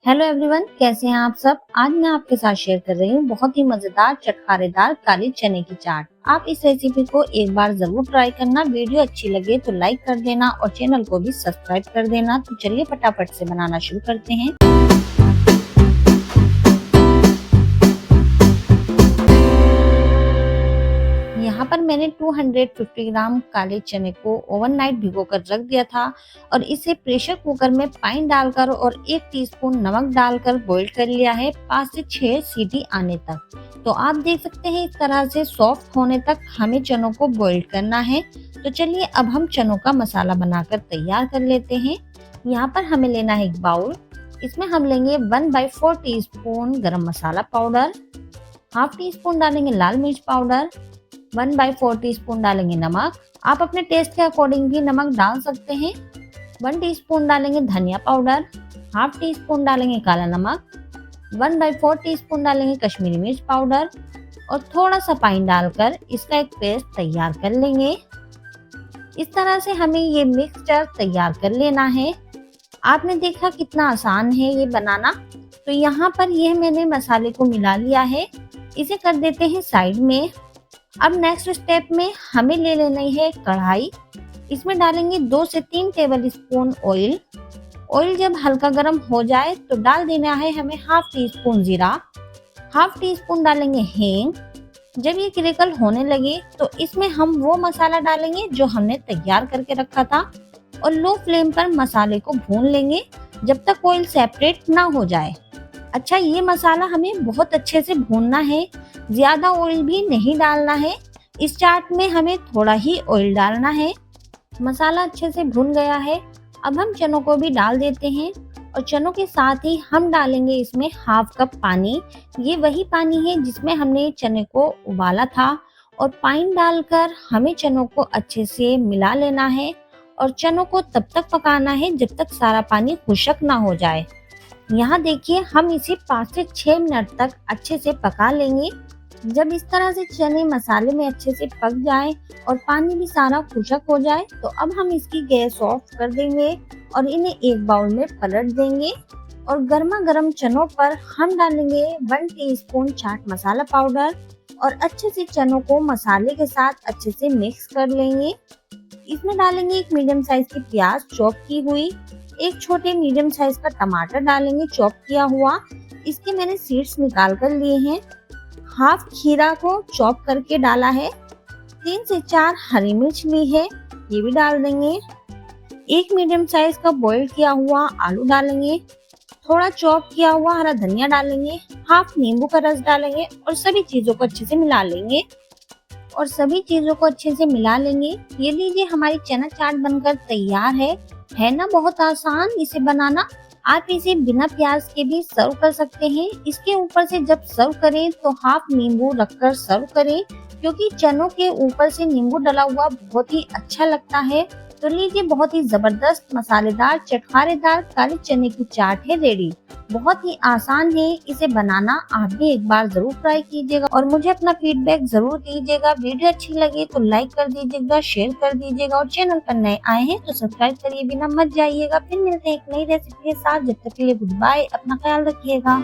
Hello everyone, कैसे हैं आप सब। आज मैं आपके साथ शेयर कर रही हूँ बहुत ही मजेदार चटखारेदार काले चने की चाट। आप इस रेसिपी को एक बार जरूर ट्राई करना। वीडियो अच्छी लगे तो लाइक कर देना और चैनल को भी सब्सक्राइब कर देना। तो चलिए फटाफट से बनाना शुरू करते हैं। यहाँ पर मैंने 250 ग्राम काले चने को ओवरनाइट भिगोकर रख दिया था और इसे प्रेशर कुकर में पानी डालकर और 1 टीस्पून नमक डालकर बॉईल कर लिया है 5 से 6 सीटी आने तक। तो आप देख सकते हैं इस तरह से सॉफ्ट होने तक हमें चनों को बॉईल करना है। तो चलिए अब हम चनों का मसाला बनाकर तैयार कर लेते हैं। यहाँ पर हमें लेना है एक बाउल। इसमें हम लेंगे 1/4 टीस्पून गरम मसाला पाउडर, हाफ टी स्पून डालेंगे लाल मिर्च पाउडर, 1/4 टीस्पून डालेंगे नमक। आप अपने टेस्ट के अकॉर्डिंग भी नमक डाल सकते हैं। 1 टीस्पून डालेंगे धनिया पाउडर, हाफ टी स्पून डालेंगे काला नमक, 1/4 टीस्पून डालेंगे कश्मीरी मिर्च पाउडर और थोड़ा सा पानी डालकर इसका एक पेस्ट तैयार कर लेंगे। इस तरह से हमें ये मिक्सचर तैयार कर लेना है। आपने देखा कितना आसान है ये बनाना। तो यहाँ पर ये मैंने मसाले को मिला लिया है, इसे कर देते हैं साइड में। अब नेक्स्ट स्टेप में हमें ले लेनी है कढ़ाई। इसमें डालेंगे 2 से 3 टेबल स्पून ऑयल। ऑयल जब हल्का गर्म हो जाए तो डाल देना है हमें हाफ टी स्पून जीरा, हाफ टी स्पून डालेंगे हींग। जब ये क्रैकल होने लगे तो इसमें हम वो मसाला डालेंगे जो हमने तैयार करके रखा था और लो फ्लेम पर मसाले को भून लेंगे जब तक ऑयल सेपरेट ना हो जाए। अच्छा, ये मसाला हमें बहुत अच्छे से भूनना है, ज्यादा ऑयल भी नहीं डालना है। इस चाट में हमें थोड़ा ही ऑयल डालना है। मसाला अच्छे से भून गया है। अब हम चनों को भी डाल देते हैं और चनों के साथ ही हम डालेंगे इसमें हाफ कप पानी। ये वही पानी है जिसमें हमने चने को उबाला था और पानी डालकर हमें चनों को अच्छे से मिला लेना है और चनों को तब तक पकाना है जब तक सारा पानी खुश्क ना हो जाए। यहाँ देखिए हम इसे 5 से 6 मिनट तक अच्छे से पका लेंगे। जब इस तरह से चने मसाले में अच्छे से पक जाए और पानी भी सारा खुश्क हो जाए तो अब हम इसकी गैस ऑफ कर देंगे और इन्हें एक बाउल में पलट देंगे और गर्मा गर्म चनों पर हम डालेंगे 1 टीस्पून चाट मसाला पाउडर और अच्छे से चनों को मसाले के साथ अच्छे से मिक्स कर लेंगे। इसमें डालेंगे एक मीडियम साइज की प्याज चॉप की हुई, एक छोटे मीडियम साइज का टमाटर डालेंगे चॉप किया हुआ, इसके मैंने सीड्स निकाल कर लिए हैं। हाफ खीरा को चॉप करके डाला है, 3 से 4 हरी मिर्च ली है, ये भी डाल देंगे। एक मीडियम साइज का बॉईल किया हुआ आलू डालेंगे, थोड़ा चॉप किया हुआ हरा धनिया डालेंगे, हाफ नींबू का रस डालेंगे और सभी चीजों को अच्छे से मिला लेंगे ये लीजिए हमारी चना चाट बनकर तैयार है ना बहुत आसान इसे बनाना। आप इसे बिना प्याज के भी सर्व कर सकते हैं। इसके ऊपर से जब सर्व करें तो हाफ नींबू रखकर सर्व करें, क्योंकि चनों के ऊपर से नींबू डला हुआ बहुत ही अच्छा लगता है। तो लीजिए बहुत ही जबरदस्त मसालेदार चटखारेदार काले चने की चाट है रेडी। बहुत ही आसान है इसे बनाना। आप भी एक बार जरूर ट्राई कीजिएगा और मुझे अपना फीडबैक जरूर दीजिएगा। वीडियो अच्छी लगे तो लाइक कर दीजिएगा, शेयर कर दीजिएगा और चैनल पर नए आए हैं तो सब्सक्राइब करिए बिना मत जाइएगा। फिर मिलते हैं एक नई रेसिपी के साथ। जब तक के लिए गुड बाय, अपना ख्याल रखिएगा।